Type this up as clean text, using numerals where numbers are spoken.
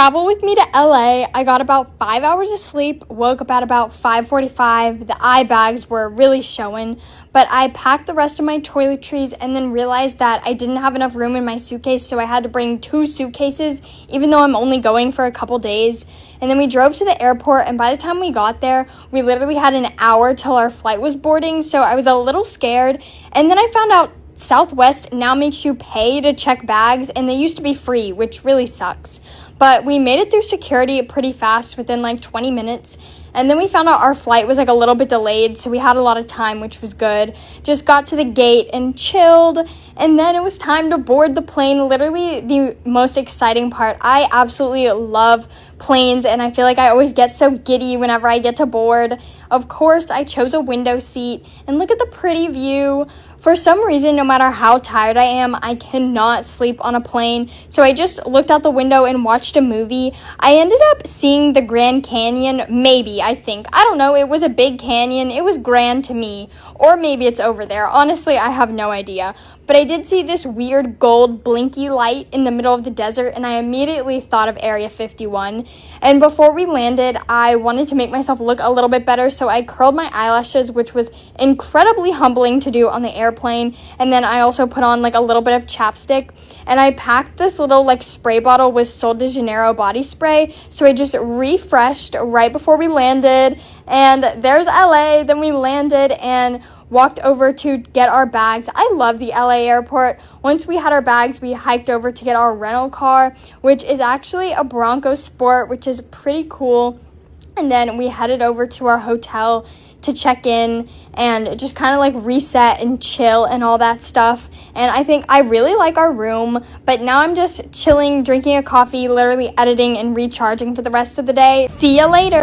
travel with me to LA. I got about 5 hours of sleep, woke up at about 5:45. The eye bags were really showing, but I packed the rest of my toiletries and then realized that I didn't have enough room in my suitcase, so I had to bring 2 suitcases, even though I'm only going for a couple days. And then we drove to the airport, and by the time we got there, we literally had an hour till our flight was boarding, so I was a little scared. And then I found out Southwest now makes you pay to check bags, and they used to be free, which really sucks. But we made it through security pretty fast within like 20 minutes. And then we found out our flight was like a little bit delayed, so we had a lot of time, which was good. Just got to the gate and chilled, and then it was time to board the plane. Literally the most exciting part. I absolutely love planes, and I feel like I always get so giddy whenever I get to board. Of course, I chose a window seat, and look at the pretty view. For some reason, no matter how tired I am, I cannot sleep on a plane, so I just looked out the window and watched a movie. I ended up seeing the Grand Canyon, maybe, I think. I don't know, it was a big canyon. It was grand to me, or maybe it's over there. Honestly, I have no idea. But I did see this weird gold blinky light in the middle of the desert, and I immediately thought of Area 51. And before we landed, I wanted to make myself look a little bit better, so I curled my eyelashes, which was incredibly humbling to do on the airplane. And then I also put on like a little bit of chapstick, and I packed this little like spray bottle with Sol de Janeiro body spray, so I just refreshed right before we landed. And there's LA. Then we landed and walked over to get our bags. I love the LA airport. Once we had our bags, we hiked over to get our rental car, which is actually a Bronco Sport, which is pretty cool. And then we headed over to our hotel to check in and just kind of like reset and chill and all that stuff. And I think I really like our room, but now I'm just chilling, drinking a coffee, literally editing and recharging for the rest of the day. See ya later.